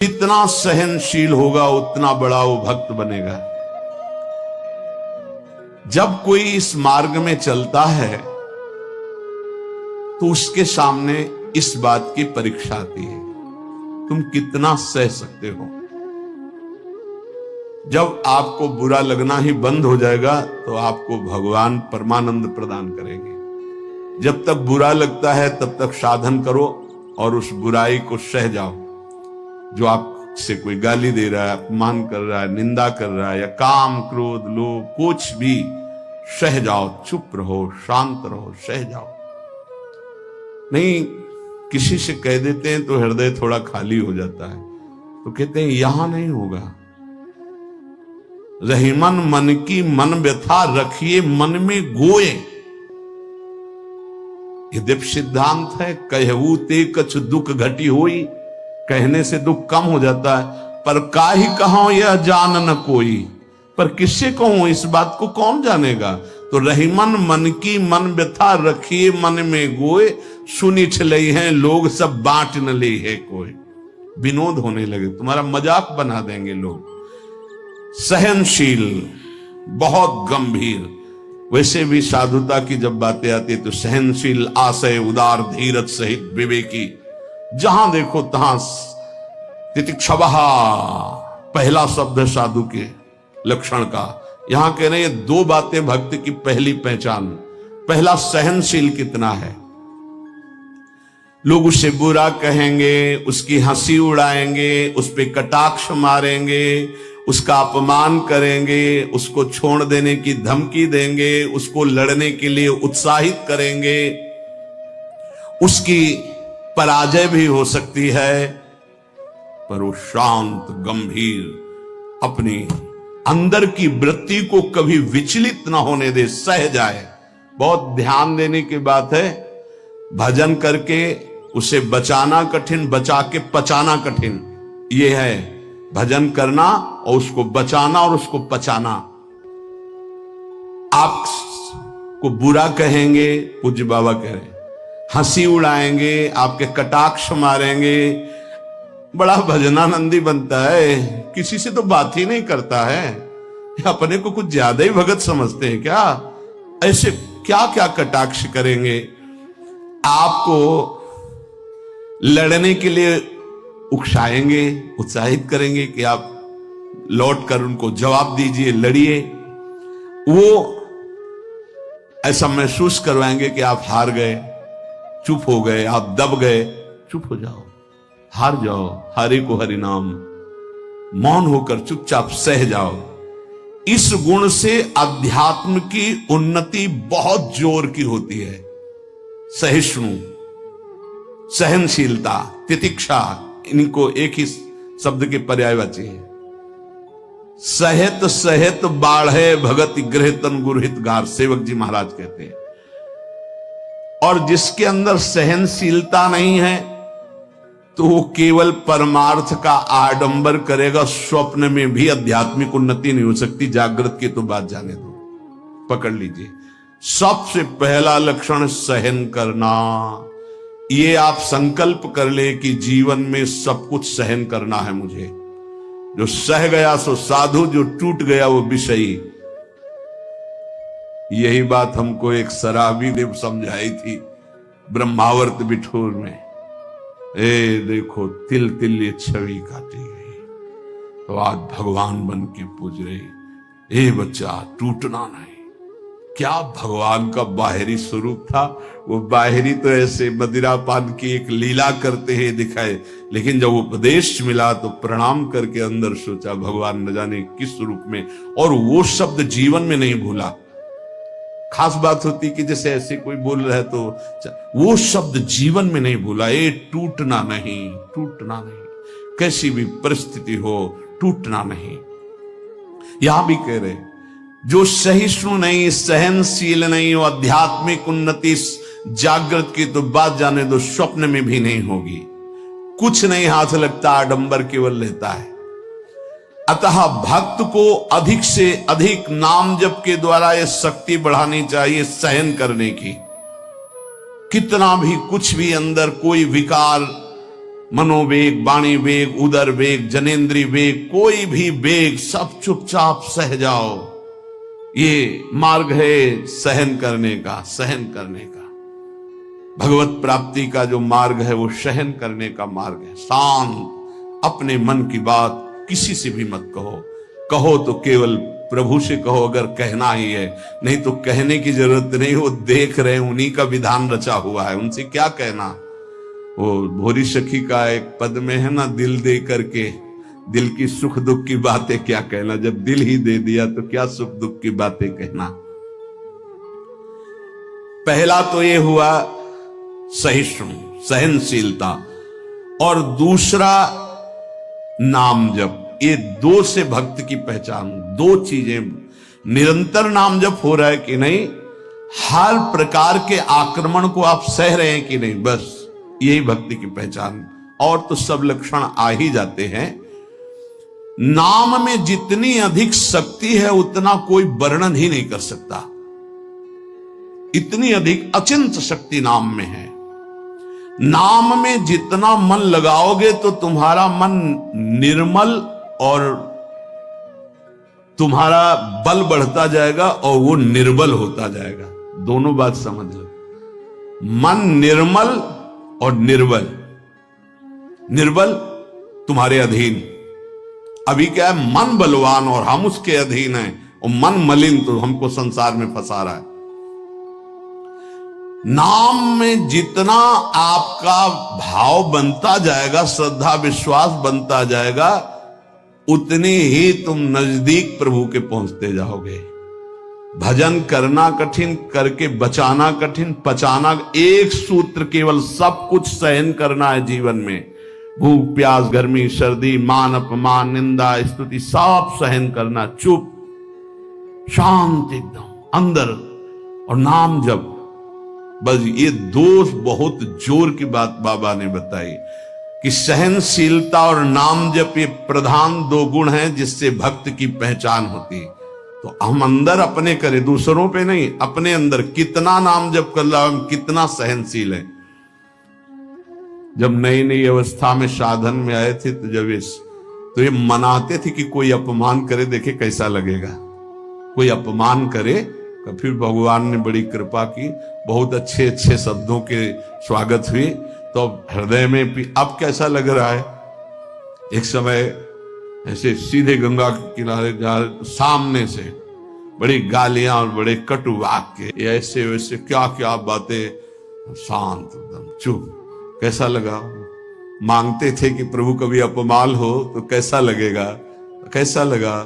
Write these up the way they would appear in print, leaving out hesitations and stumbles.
जितना सहनशील होगा उतना बड़ा वो भक्त बनेगा। जब कोई इस मार्ग में चलता है तो उसके सामने इस बात की परीक्षा आती है, तुम कितना सह सकते हो। जब आपको बुरा लगना ही बंद हो जाएगा तो आपको भगवान परमानंद प्रदान करेंगे। जब तक बुरा लगता है तब तक साधन करो और उस बुराई को सह जाओ। जो आपसे कोई गाली दे रहा है, अपमान कर रहा है, निंदा कर रहा है, या काम क्रोध लोभ कुछ भी, सह जाओ, चुप रहो, शांत रहो, सह जाओ। नहीं, किसी से कह देते हैं तो हृदय थोड़ा खाली हो जाता है, तो कहते हैं यहां नहीं होगा। रहीमन मन की मन व्यथा रखिए मन में गोए, ये दिव्य सिद्धांत है। कहू ते कछ दुख घटी होई, कहने से दुख कम हो जाता है। पर काहि कहूं यह जान न कोई, पर किससे कहूं इस बात को कौन जानेगा। तो रहीमन मन की मन व्यथा रखिए मन में गोए, सुनी छलई हैं लोग सब बांट न ले है कोई। विनोद होने लगे, तुम्हारा मजाक बना देंगे लोग। सहनशील, बहुत गंभीर। वैसे भी साधुता की जब बातें आती है तो सहनशील, आशय, उदार, धीरज सहित विवेकी, जहां देखो तहां तितिक्षवः पहला शब्द है साधु के लक्षण का। यहां कह रहे हैं दो बातें भक्त की पहली पहचान। पहला, सहनशील कितना है। लोग उसे बुरा कहेंगे, उसकी हंसी उड़ाएंगे, उस पर कटाक्ष मारेंगे, उसका अपमान करेंगे, उसको छोड़ देने की धमकी देंगे, उसको लड़ने के लिए उत्साहित करेंगे। उसकी पराजय भी हो सकती है, पर वो शांत गंभीर, अपनी अंदर की वृत्ति को कभी विचलित ना होने दे, सह जाए। बहुत ध्यान देने की बात है। भजन करके उसे बचाना कठिन, बचा के पचाना कठिन। ये है भजन करना और उसको बचाना और उसको पचाना। आपको बुरा कहेंगे, पूज्य बाबा कह रहे हैं, हंसी उड़ाएंगे, आपके कटाक्ष मारेंगे, बड़ा भजनानंदी बनता है, किसी से तो बात ही नहीं करता है, अपने को कुछ ज्यादा ही भगत समझते हैं क्या। ऐसे क्या क्या कटाक्ष करेंगे, आपको लड़ने के लिए उकसाएंगे, उत्साहित करेंगे कि आप लौट कर उनको जवाब दीजिए, लड़िए। वो ऐसा महसूस करवाएंगे कि आप हार गए, चुप हो गए, आप दब गए। चुप हो जाओ, हार जाओ, हरि को हरि नाम, मौन होकर चुपचाप सह जाओ। इस गुण से अध्यात्म की उन्नति बहुत जोर की होती है। सहिष्णु, सहनशीलता, तितिक्षा, इनको एक ही शब्द के पर्यायवाची है। सहित सहित बाढ़े भगत गृह तन गुरहित गार, सेवक जी महाराज कहते हैं। और जिसके अंदर सहनशीलता नहीं है तो वो केवल परमार्थ का आडंबर करेगा, स्वप्न में भी आध्यात्मिक उन्नति नहीं हो सकती। जागृत की तो बात जाने दो, पकड़ लीजिए। सबसे पहला लक्षण सहन करना। ये आप संकल्प कर ले कि जीवन में सब कुछ सहन करना है मुझे। जो सह गया सो साधु, जो टूट गया वो विषयी। यही बात हमको एक शराबी देव समझाई थी ब्रह्मावर्त बिठूर में। ए देखो, तिल तिल ये छवि काटी गई तो आज भगवान बन के पूज रही। ए बच्चा, टूटना नहीं। क्या भगवान का बाहरी स्वरूप था। वो बाहरी तो ऐसे मदिरा पान की एक लीला करते हैं दिखाए, लेकिन जब उपदेश मिला तो प्रणाम करके अंदर सोचा भगवान न जाने किस स्वरूप में, और वो शब्द जीवन में नहीं भूला। खास बात होती कि जैसे ऐसे कोई बोल रहा है तो वो शब्द जीवन में नहीं भूला। ये टूटना नहीं, टूटना नहीं, कैसी भी परिस्थिति हो टूटना नहीं। यहां भी कह रहे जो सहिष्णु नहीं, सहनशील नहीं, वो आध्यात्मिक उन्नति जागृत की तो बात जाने दो, स्वप्न में भी नहीं होगी। कुछ नहीं हाथ लगता, आडंबर केवल लेता है। अतः भक्त को अधिक से अधिक नाम जप के द्वारा ये शक्ति बढ़ानी चाहिए सहन करने की। कितना भी कुछ भी अंदर कोई विकार मनोवेग, वाणी वेग, उदर वेग, जनेन्द्रीय वेग, कोई भी वेग सब चुपचाप सह जाओ। ये मार्ग है सहन करने का, सहन करने का। भगवत प्राप्ति का जो मार्ग है वो सहन करने का मार्ग है। शांत, अपने मन की बात किसी से भी मत कहो। कहो तो केवल प्रभु से कहो, अगर कहना ही है, नहीं तो कहने की जरूरत नहीं, वो देख रहे हैं, उन्हीं का विधान रचा हुआ है, उनसे क्या कहना। वो भोरी सखी का एक पद में है ना, दिल दे करके दिल की सुख दुख की बातें क्या कहना, जब दिल ही दे दिया तो क्या सुख दुख की बातें कहना। पहला तो ये हुआ सहिष्णु, सहनशीलता, और दूसरा नाम जप। ये दो से भक्त की पहचान, दो चीजें। निरंतर नाम जप हो रहा है कि नहीं, हर प्रकार के आक्रमण को आप सह रहे हैं कि नहीं, बस यही भक्ति की पहचान। और तो सब लक्षण आ ही जाते हैं। नाम में जितनी अधिक शक्ति है उतना कोई वर्णन ही नहीं कर सकता। इतनी अधिक अचिंत शक्ति नाम में है। नाम में जितना मन लगाओगे तो तुम्हारा मन निर्मल और तुम्हारा बल बढ़ता जाएगा और वो निर्बल होता जाएगा। दोनों बात समझ लो, मन निर्मल और निर्बल। निर्बल तुम्हारे अधीन। अभी क्या है, मन बलवान और हम उसके अधीन हैं, और मन मलिन तो हमको संसार में फंसा रहा है। नाम में जितना आपका भाव बनता जाएगा, श्रद्धा विश्वास बनता जाएगा, उतनी ही तुम नजदीक प्रभु के पहुंचते जाओगे। भजन करना कठिन, करके बचाना कठिन, पचाना एक सूत्र केवल, सब कुछ सहन करना है जीवन में। भूख प्यास, गर्मी सर्दी, मान अपमान, निंदा स्तुति, सब सहन करना, चुप शांत एकदम अंदर, और नाम जप। बस ये दो बहुत जोर की बात बाबा ने बताई कि सहनशीलता और नाम जप ये प्रधान दो गुण हैं जिससे भक्त की पहचान होती। तो हम अंदर अपने करें, दूसरों पे नहीं, अपने अंदर कितना नाम जप कर रहा, हम कितना सहनशील हैं। जब नई नई अवस्था में साधन में आए थे तो ये मनाते थे कि कोई अपमान करे, देखे कैसा लगेगा। कोई अपमान करे, फिर भगवान ने बड़ी कृपा की, बहुत अच्छे अच्छे शब्दों के स्वागत हुए, तो हृदय में अब कैसा लग रहा है। एक समय ऐसे सीधे गंगा के किनारे सामने से बड़ी गालियां और बड़े कटु वाक्य, ऐसे वैसे क्या क्या बातें, शांत एकदम चुप। कैसा लगा। मांगते थे कि प्रभु कभी अपमान हो तो कैसा लगेगा, कैसा लगा,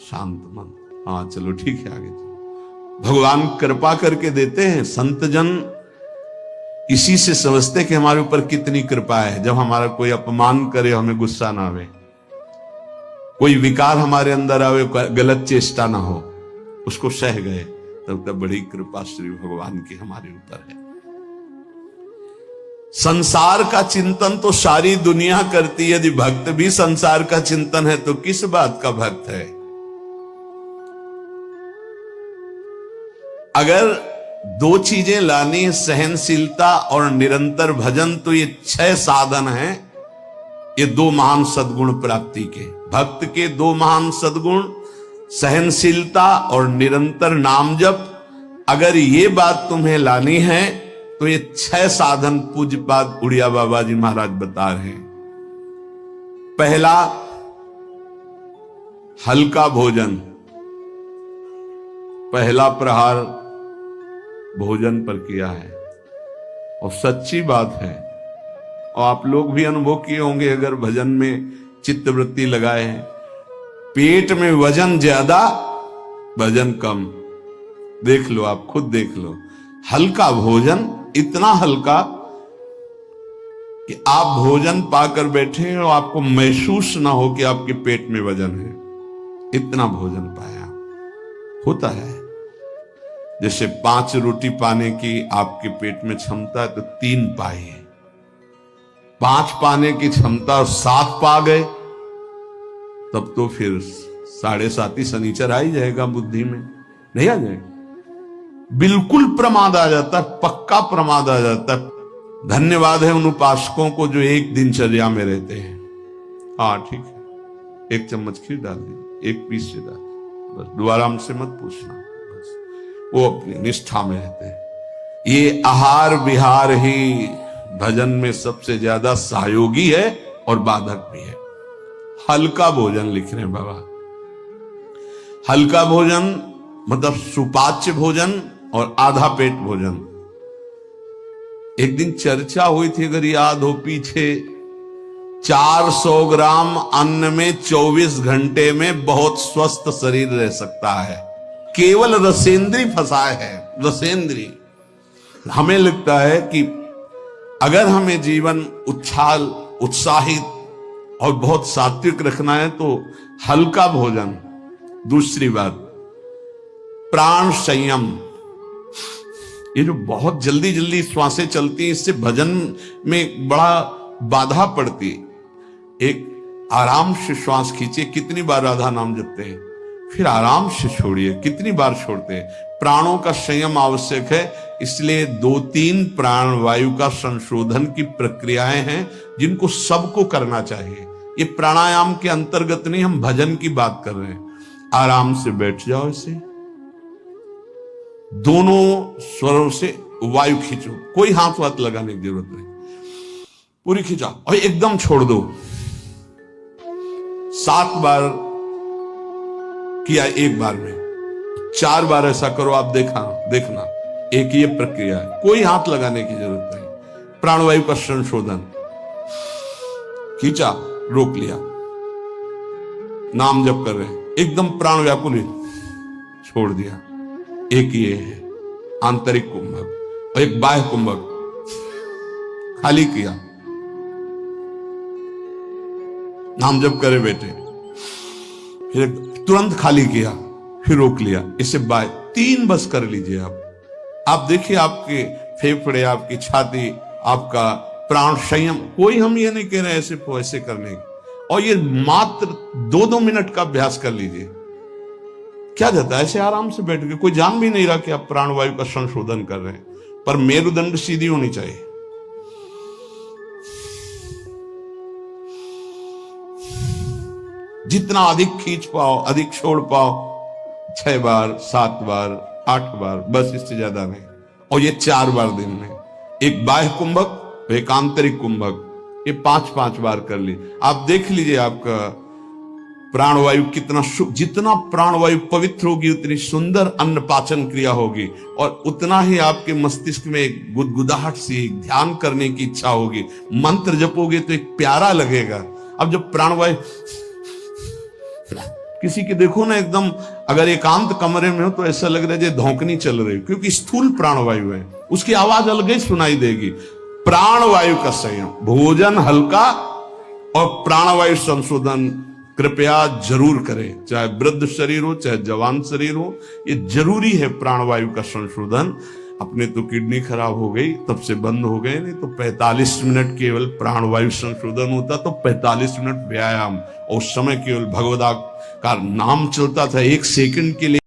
शांत मन। हाँ चलो ठीक है, आगे भगवान कृपा करके देते हैं। संत जन इसी से समझते कि हमारे ऊपर कितनी कृपा है। जब हमारा कोई अपमान करे, हमें गुस्सा ना आवे, कोई विकार हमारे अंदर आवे, गलत चेष्टा ना हो, उसको सह गए, तब बड़ी कृपा श्री भगवान की हमारे ऊपर है। संसार का चिंतन तो सारी दुनिया करती है, यदि भक्त भी संसार का चिंतन है तो किस बात का भक्त है। अगर दो चीजें लानी है, सहनशीलता और निरंतर भजन, तो ये 6 साधन हैं। ये 2 महान सद्गुण प्राप्ति के, भक्त के 2 महान सद्गुण, सहनशीलता और निरंतर नाम जप। अगर ये बात तुम्हें लानी है तो ये 6 साधन पूज्यपाद उड़िया बाबा जी महाराज बता रहे हैं। पहला, हल्का भोजन। पहला प्रहार भोजन पर किया है, और सच्ची बात है, और आप लोग भी अनुभव किए होंगे अगर भजन में चित्तवृत्ति लगाए हैं। पेट में वजन ज्यादा, भजन कम। देख लो, आप खुद देख लो। हल्का भोजन, इतना हल्का कि आप भोजन पाकर बैठे और आपको महसूस ना हो कि आपके पेट में वजन है। इतना भोजन पाया होता है। जैसे 5 रोटी पाने की आपके पेट में क्षमता है तो 3 पाइए। 5 पाने की क्षमता और 7 पा गए तब तो फिर 7.5 शनिचर आ ही जाएगा बुद्धि में, नहीं आ जाएगा। बिल्कुल प्रमाद आ जाता है, पक्का प्रमाद आ जाता है। धन्यवाद है उन उपासकों को जो एक दिनचर्या में रहते हैं। हाँ ठीक है, एक चम्मच खीर डाल दीजिए, एक पीस से डाल, बस दोबारा हमसे मत पूछना, बस वो अपनी निष्ठा में रहते हैं। ये आहार विहार ही भजन में सबसे ज्यादा सहयोगी है और बाधक भी है। हल्का भोजन लिख रहे हैं बाबा, हल्का भोजन मतलब सुपाच्य भोजन और आधा पेट भोजन। एक दिन चर्चा हुई थी, अगर याद हो पीछे, 400 ग्राम अन्न में 24 घंटे में बहुत स्वस्थ शरीर रह सकता है। केवल रसेंद्री फंसाए है, रसेंद्री। हमें लगता है कि अगर हमें जीवन उछाल उत्साहित और बहुत सात्विक रखना है तो हल्का भोजन। दूसरी बात, प्राण संयम। ये जो बहुत जल्दी जल्दी श्वासें चलती हैं, इससे भजन में बड़ा बाधा पड़ती है। एक आराम से श्वास खींचिए, कितनी बार राधा नाम जपते हैं, फिर आराम से छोड़िए, कितनी बार छोड़ते हैं। प्राणों का संयम आवश्यक है, इसलिए 2-3 प्राण वायु का संशोधन की प्रक्रियाएं हैं जिनको सबको करना चाहिए। ये प्राणायाम के अंतर्गत नहीं, हम भजन की बात कर रहे हैं। आराम से बैठ जाओ, इसे दोनों स्वरों से वायु खींचो, कोई हाथ वाथ लगाने की जरूरत नहीं, पूरी खींचाओ और एकदम छोड़ दो। 7 बार किया एक बार में, 4 बार ऐसा करो, आप देखना एक ये प्रक्रिया है, कोई हाथ लगाने की जरूरत नहीं। प्राणवायु का संशोधन, खींचा, रोक लिया, नाम जप कर रहे हैं, एकदम प्राण व्याकुल, छोड़ दिया। एक ये है आंतरिक कुंभक और एक बाह्य कुंभक, खाली किया, नाम जप करे बेटे, फिर तुरंत खाली किया, फिर रोक लिया, इसे बाह्य 3 बस कर लीजिए आप देखिए आपके फेफड़े, आपकी छाती, आपका प्राण संयम। कोई हम ये नहीं कह रहे ऐसे ऐसे करने की, और ये मात्र 2-2 मिनट का अभ्यास कर लीजिए। क्या जाता है ऐसे आराम से बैठ के, कोई जान भी नहीं रहा कि आप प्राणवायु का संशोधन कर रहे हैं, पर मेरुदंड सीधी होनी चाहिए। जितना अधिक खींच पाओ, अधिक छोड़ पाओ, 6 बार, 7 बार, 8 बार, बस इससे ज्यादा नहीं। और ये 4 बार दिन में, एक बाह्य कुंभक, एक आंतरिक कुंभक, ये 5-5 बार कर ली। आप देख लीजिए आपका प्राणवायु कितना, जितना प्राणवायु पवित्र होगी उतनी सुंदर अन्न पाचन क्रिया होगी, और उतना ही आपके मस्तिष्क में एक गुदगुदाहट सी, ध्यान करने की इच्छा होगी। मंत्र जपोगे तो एक प्यारा लगेगा। अब जब प्राणवायु किसी के देखो ना, एकदम अगर एकांत कमरे में हो तो ऐसा लग रहा है जैसे धौंकनी चल रही, क्योंकि स्थूल प्राणवायु है, उसकी आवाज अलग ही सुनाई देगी। प्राणवायु का संयम, भोजन हल्का और प्राणवायु संशोधन कृपया जरूर करें, चाहे वृद्ध शरीर हो चाहे जवान शरीर हो, ये जरूरी है प्राणवायु का संशोधन। अपने तो किडनी खराब हो गई, तब से बंद हो गए, नहीं तो 45 मिनट केवल प्राणवायु संशोधन होता, तो 45 मिनट व्यायाम, और उस समय केवल भगवदा का नाम चलता था, 1 सेकंड के लिए